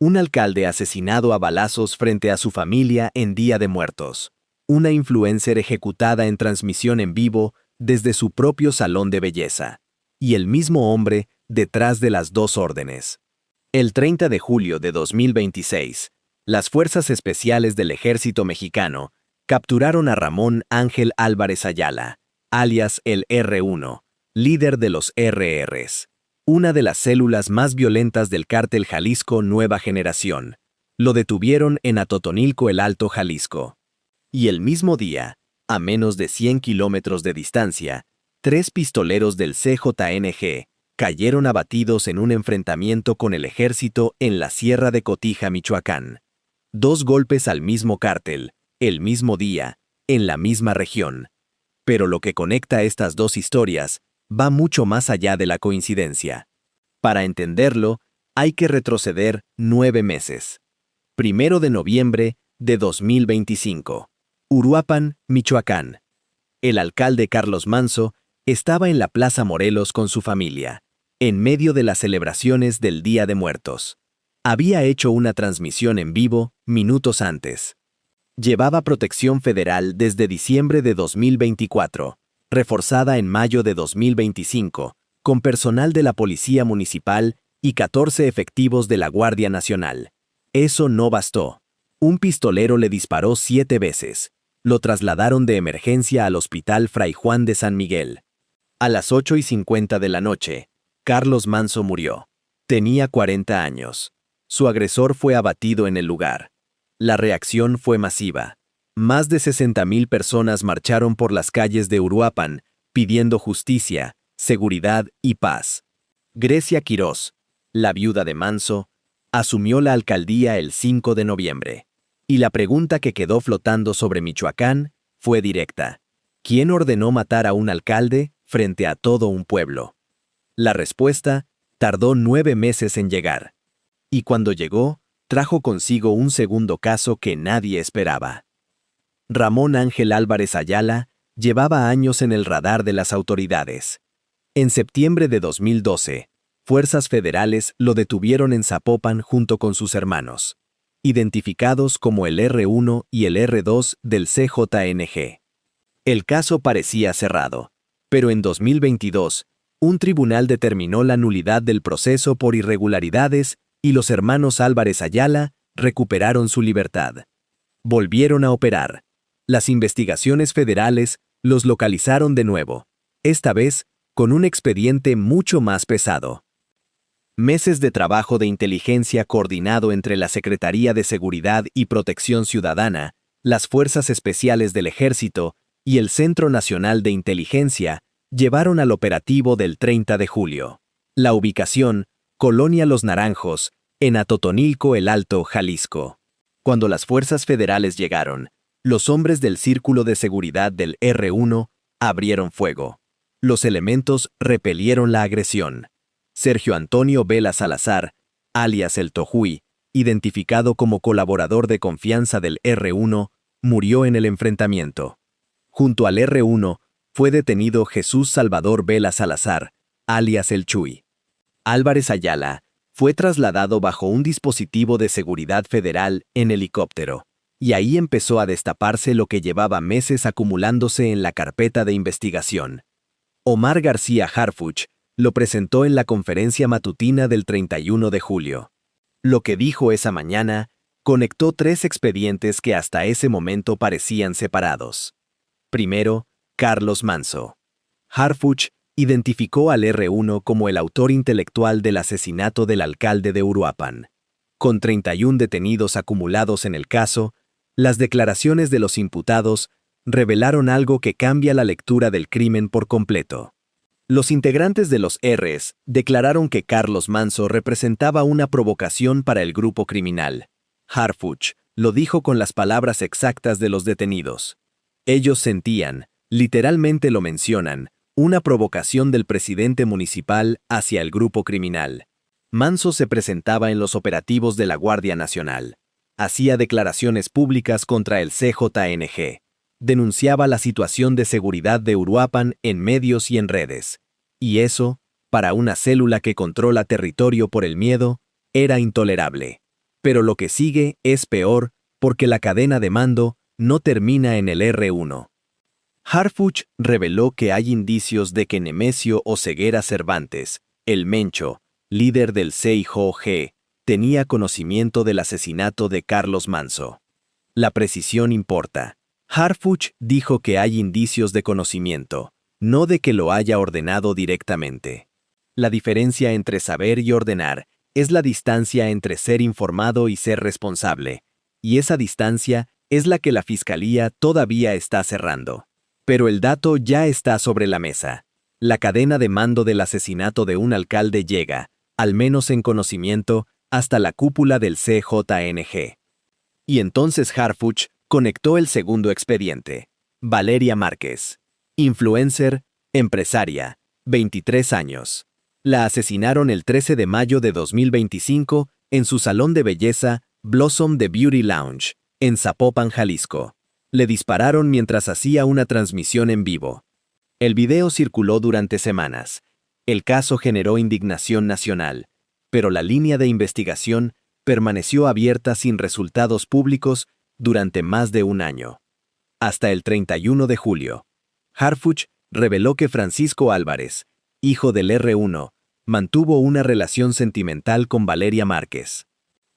Un alcalde asesinado a balazos frente a su familia en Día de Muertos. Una influencer ejecutada en transmisión en vivo desde su propio salón de belleza. Y el mismo hombre detrás de las dos órdenes. El 30 de julio de 2026, las Fuerzas Especiales del Ejército Mexicano capturaron a Ramón Ángel Álvarez Ayala, alias el R1, líder de los RRs, una de las células más violentas del cártel Jalisco Nueva Generación. Lo detuvieron en Atotonilco el Alto, Jalisco. Y el mismo día, a menos de 100 kilómetros de distancia, 3 pistoleros del CJNG cayeron abatidos en un enfrentamiento con el ejército en la Sierra de Cotija, Michoacán. 2 golpes al mismo cártel, el mismo día, en la misma región. Pero lo que conecta estas dos historias va mucho más allá de la coincidencia. Para entenderlo, hay que retroceder 9 meses. 1 de noviembre de 2025. Uruapan, Michoacán. El alcalde Carlos Manso estaba en la Plaza Morelos con su familia, en medio de las celebraciones del Día de Muertos. Había hecho una transmisión en vivo minutos antes. Llevaba protección federal desde diciembre de 2024, reforzada en mayo de 2025, con personal de la Policía Municipal y 14 efectivos de la Guardia Nacional. Eso no bastó. Un pistolero le disparó 7 veces. Lo trasladaron de emergencia al Hospital Fray Juan de San Miguel. A las 8:50 de la noche, Carlos Manso murió. Tenía 40 años. Su agresor fue abatido en el lugar. La reacción fue masiva. Más de 60,000 personas marcharon por las calles de Uruapan, pidiendo justicia, seguridad y paz. Grecia Quirós, la viuda de Manso, asumió la alcaldía el 5 de noviembre. Y la pregunta que quedó flotando sobre Michoacán fue directa. ¿Quién ordenó matar a un alcalde frente a todo un pueblo? La respuesta tardó 9 meses en llegar. Y cuando llegó, trajo consigo un segundo caso que nadie esperaba. Ramón Ángel Álvarez Ayala llevaba años en el radar de las autoridades. En septiembre de 2012, fuerzas federales lo detuvieron en Zapopan junto con sus hermanos, identificados como el R1 y el R2 del CJNG. El caso parecía cerrado, pero en 2022, un tribunal determinó la nulidad del proceso por irregularidades y los hermanos Álvarez Ayala recuperaron su libertad. Volvieron a operar. Las investigaciones federales los localizaron de nuevo, esta vez con un expediente mucho más pesado. Meses de trabajo de inteligencia coordinado entre la Secretaría de Seguridad y Protección Ciudadana, las Fuerzas Especiales del Ejército y el Centro Nacional de Inteligencia llevaron al operativo del 30 de julio. La ubicación, Colonia Los Naranjos, en Atotonilco el Alto, Jalisco. Cuando las fuerzas federales llegaron, los hombres del Círculo de Seguridad del R1 abrieron fuego. Los elementos repelieron la agresión. Sergio Antonio Vela Salazar, alias El Tojuy, identificado como colaborador de confianza del R1, murió en el enfrentamiento. Junto al R1, fue detenido Jesús Salvador Vela Salazar, alias El Chuy. Álvarez Ayala fue trasladado bajo un dispositivo de seguridad federal en helicóptero, y ahí empezó a destaparse lo que llevaba meses acumulándose en la carpeta de investigación. Omar García Harfuch lo presentó en la conferencia matutina del 31 de julio. Lo que dijo esa mañana conectó 3 expedientes que hasta ese momento parecían separados. Primero, Carlos Manso. Harfuch identificó al R1 como el autor intelectual del asesinato del alcalde de Uruapan. Con 31 detenidos acumulados en el caso, las declaraciones de los imputados revelaron algo que cambia la lectura del crimen por completo. Los integrantes de los Rs declararon que Carlos Manso representaba una provocación para el grupo criminal. Harfuch lo dijo con las palabras exactas de los detenidos. Ellos sentían, literalmente lo mencionan, una provocación del presidente municipal hacia el grupo criminal. Manso se presentaba en los operativos de la Guardia Nacional. Hacía declaraciones públicas contra el CJNG. Denunciaba la situación de seguridad de Uruapan en medios y en redes. Y eso, para una célula que controla territorio por el miedo, era intolerable. Pero lo que sigue es peor porque la cadena de mando no termina en el R1. Harfuch reveló que hay indicios de que Nemesio Oseguera Cervantes, el Mencho, líder del CIJG, tenía conocimiento del asesinato de Carlos Manso. La precisión importa. Harfuch dijo que hay indicios de conocimiento, no de que lo haya ordenado directamente. La diferencia entre saber y ordenar es la distancia entre ser informado y ser responsable, y esa distancia es la que la Fiscalía todavía está cerrando. Pero el dato ya está sobre la mesa. La cadena de mando del asesinato de un alcalde llega, al menos en conocimiento, hasta la cúpula del CJNG. Y entonces Harfuch conectó el segundo expediente. Valeria Márquez. Influencer, empresaria, 23 años. La asesinaron el 13 de mayo de 2025 en su salón de belleza Blossom The Beauty Lounge, en Zapopan, Jalisco. Le dispararon mientras hacía una transmisión en vivo. El video circuló durante semanas. El caso generó indignación nacional, pero la línea de investigación permaneció abierta sin resultados públicos durante más de un año. Hasta el 31 de julio, Harfuch reveló que Francisco Álvarez, hijo del R1, mantuvo una relación sentimental con Valeria Márquez,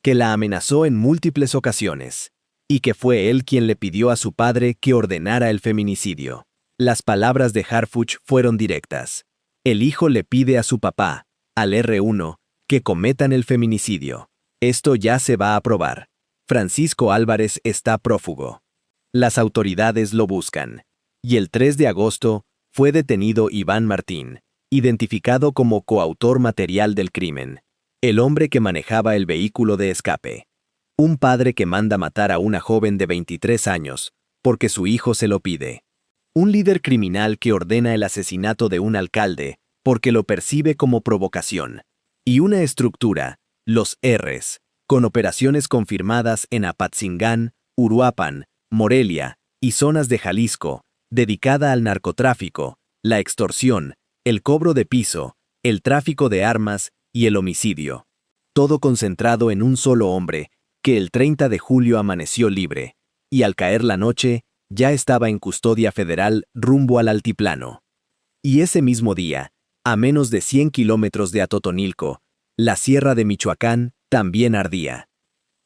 que la amenazó en múltiples ocasiones, y que fue él quien le pidió a su padre que ordenara el feminicidio. Las palabras de Harfuch fueron directas. El hijo le pide a su papá, al R1, que cometan el feminicidio. Esto ya se va a probar. Francisco Álvarez está prófugo. Las autoridades lo buscan. Y el 3 de agosto fue detenido Iván Martín, identificado como coautor material del crimen, el hombre que manejaba el vehículo de escape. Un padre que manda matar a una joven de 23 años, porque su hijo se lo pide. Un líder criminal que ordena el asesinato de un alcalde, porque lo percibe como provocación. Y una estructura, los Rs, con operaciones confirmadas en Apatzingán, Uruapan, Morelia y zonas de Jalisco, dedicada al narcotráfico, la extorsión, el cobro de piso, el tráfico de armas y el homicidio. Todo concentrado en un solo hombre, que el 30 de julio amaneció libre, y al caer la noche, ya estaba en custodia federal rumbo al altiplano. Y ese mismo día, a menos de 100 kilómetros de Atotonilco, la sierra de Michoacán también ardía.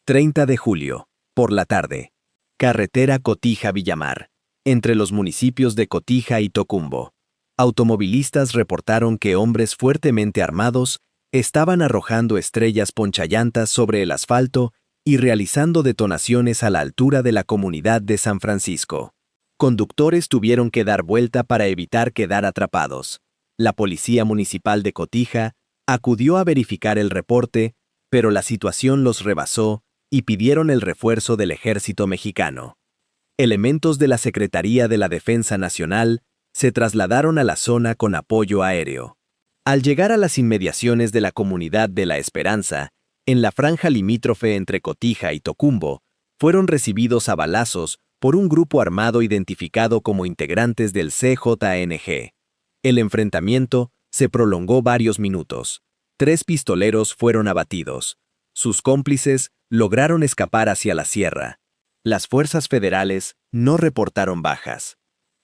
30 de julio, por la tarde. Carretera Cotija-Villamar, entre los municipios de Cotija y Tocumbo. Automovilistas reportaron que hombres fuertemente armados estaban arrojando estrellas ponchallantas sobre el asfalto y realizando detonaciones a la altura de la comunidad de San Francisco. Conductores tuvieron que dar vuelta para evitar quedar atrapados. La Policía Municipal de Cotija acudió a verificar el reporte, pero la situación los rebasó y pidieron el refuerzo del Ejército Mexicano. Elementos de la Secretaría de la Defensa Nacional se trasladaron a la zona con apoyo aéreo. Al llegar a las inmediaciones de la comunidad de La Esperanza, en la franja limítrofe entre Cotija y Tocumbo, fueron recibidos a balazos por un grupo armado identificado como integrantes del CJNG. El enfrentamiento se prolongó varios minutos. 3 pistoleros fueron abatidos. Sus cómplices lograron escapar hacia la sierra. Las fuerzas federales no reportaron bajas.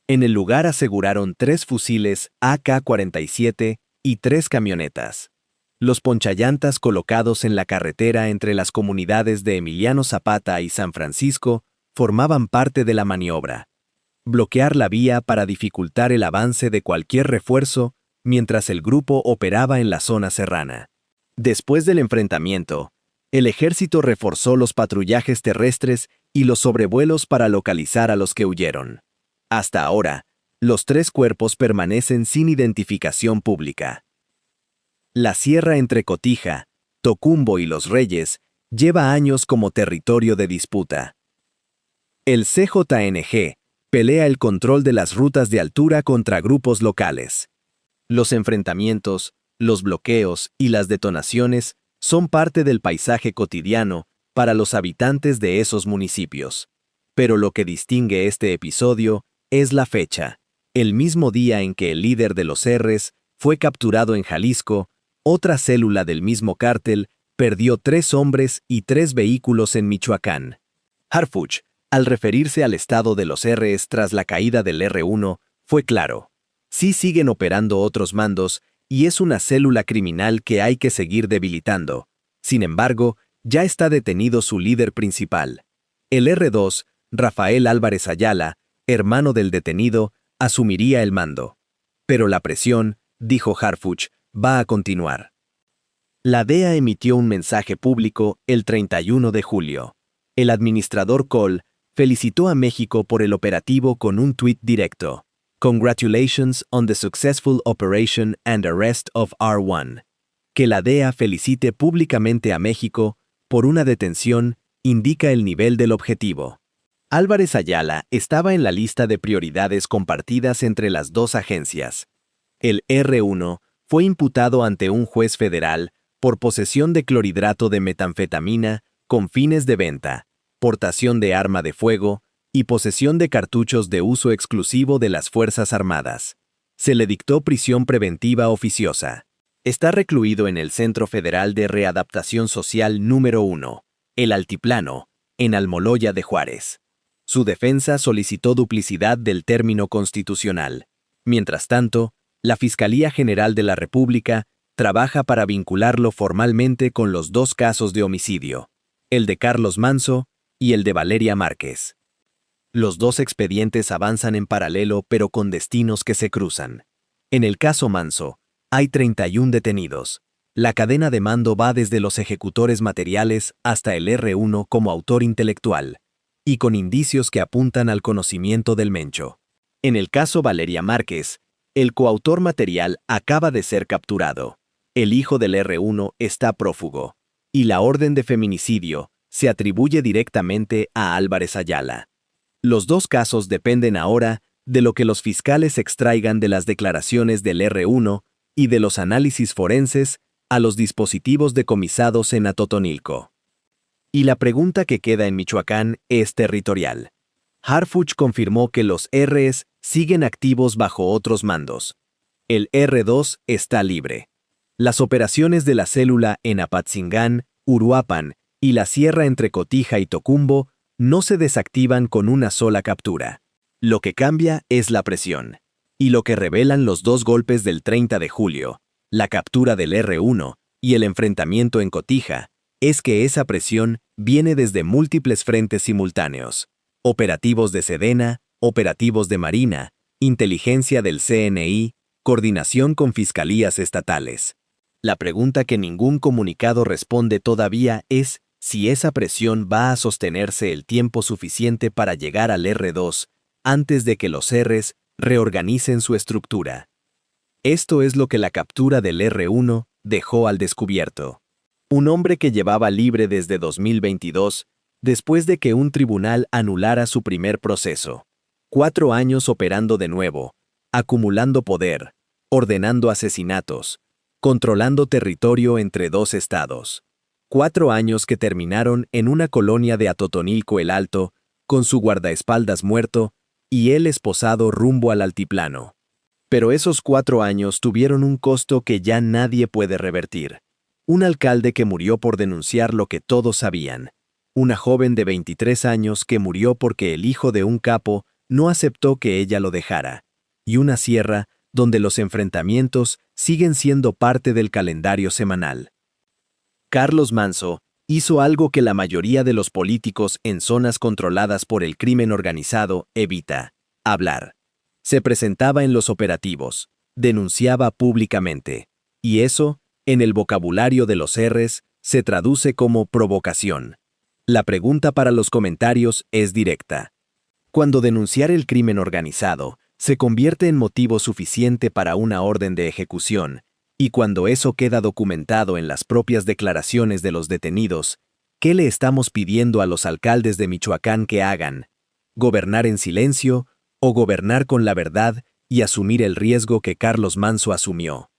En el lugar aseguraron 3 fusiles AK-47 y 3 camionetas. Los ponchallantas colocados en la carretera entre las comunidades de Emiliano Zapata y San Francisco formaban parte de la maniobra. Bloquear la vía para dificultar el avance de cualquier refuerzo mientras el grupo operaba en la zona serrana. Después del enfrentamiento, el ejército reforzó los patrullajes terrestres y los sobrevuelos para localizar a los que huyeron. Hasta ahora, los 3 cuerpos permanecen sin identificación pública. La sierra entre Cotija, Tocumbo y Los Reyes lleva años como territorio de disputa. El CJNG pelea el control de las rutas de altura contra grupos locales. Los enfrentamientos, los bloqueos y las detonaciones son parte del paisaje cotidiano para los habitantes de esos municipios. Pero lo que distingue este episodio es la fecha, el mismo día en que el líder de los Rs fue capturado en Jalisco. Otra célula del mismo cártel perdió 3 hombres y 3 vehículos en Michoacán. Harfuch, al referirse al estado de los Rs tras la caída del R1, fue claro. Sí siguen operando otros mandos y es una célula criminal que hay que seguir debilitando. Sin embargo, ya está detenido su líder principal. El R2, Rafael Álvarez Ayala, hermano del detenido, asumiría el mando. Pero la presión, dijo Harfuch, va a continuar. La DEA emitió un mensaje público el 31 de julio. El administrador Cole felicitó a México por el operativo con un tuit directo. Congratulations on the successful operation and arrest of R1. Que la DEA felicite públicamente a México por una detención indica el nivel del objetivo. Álvarez Ayala estaba en la lista de prioridades compartidas entre las dos agencias. El R1 fue imputado ante un juez federal por posesión de clorhidrato de metanfetamina con fines de venta, portación de arma de fuego y posesión de cartuchos de uso exclusivo de las Fuerzas Armadas. Se le dictó prisión preventiva oficiosa. Está recluido en el Centro Federal de Readaptación Social número 1, El Altiplano, en Almoloya de Juárez. Su defensa solicitó duplicidad del término constitucional. Mientras tanto, la Fiscalía General de la República trabaja para vincularlo formalmente con los 2 casos de homicidio, el de Carlos Manso y el de Valeria Márquez. Los 2 expedientes avanzan en paralelo pero con destinos que se cruzan. En el caso Manso, hay 31 detenidos. La cadena de mando va desde los ejecutores materiales hasta el R1 como autor intelectual, y con indicios que apuntan al conocimiento del mencho. En el caso Valeria Márquez, el coautor material acaba de ser capturado. El hijo del R1 está prófugo, y la orden de feminicidio se atribuye directamente a Álvarez Ayala. Los 2 casos dependen ahora de lo que los fiscales extraigan de las declaraciones del R1 y de los análisis forenses a los dispositivos decomisados en Atotonilco. Y la pregunta que queda en Michoacán es territorial. Harfuch confirmó que los Rs siguen activos bajo otros mandos. El R2 está libre. Las operaciones de la célula en Apatzingán, Uruapan y la sierra entre Cotija y Tocumbo no se desactivan con una sola captura. Lo que cambia es la presión. Y lo que revelan los 2 golpes del 30 de julio, la captura del R1 y el enfrentamiento en Cotija, es que esa presión viene desde múltiples frentes simultáneos. Operativos de Sedena, operativos de Marina, inteligencia del CNI, coordinación con fiscalías estatales. La pregunta que ningún comunicado responde todavía es si esa presión va a sostenerse el tiempo suficiente para llegar al R2 antes de que los Rs reorganicen su estructura. Esto es lo que la captura del R1 dejó al descubierto. Un hombre que llevaba libre desde 2022, después de que un tribunal anulara su primer proceso. 4 años operando de nuevo, acumulando poder, ordenando asesinatos, controlando territorio entre 2 estados. 4 años que terminaron en una colonia de Atotonilco el Alto, con su guardaespaldas muerto y él esposado rumbo al altiplano. Pero esos 4 años tuvieron un costo que ya nadie puede revertir. Un alcalde que murió por denunciar lo que todos sabían. Una joven de 23 años que murió porque el hijo de un capo no aceptó que ella lo dejara. Y una sierra donde los enfrentamientos siguen siendo parte del calendario semanal. Carlos Manso hizo algo que la mayoría de los políticos en zonas controladas por el crimen organizado evita: hablar. Se presentaba en los operativos, denunciaba públicamente, y eso, en el vocabulario de los Rs, se traduce como provocación. La pregunta para los comentarios es directa. Cuando denunciar el crimen organizado se convierte en motivo suficiente para una orden de ejecución, y cuando eso queda documentado en las propias declaraciones de los detenidos, ¿qué le estamos pidiendo a los alcaldes de Michoacán que hagan? ¿Gobernar en silencio o gobernar con la verdad y asumir el riesgo que Carlos Manso asumió?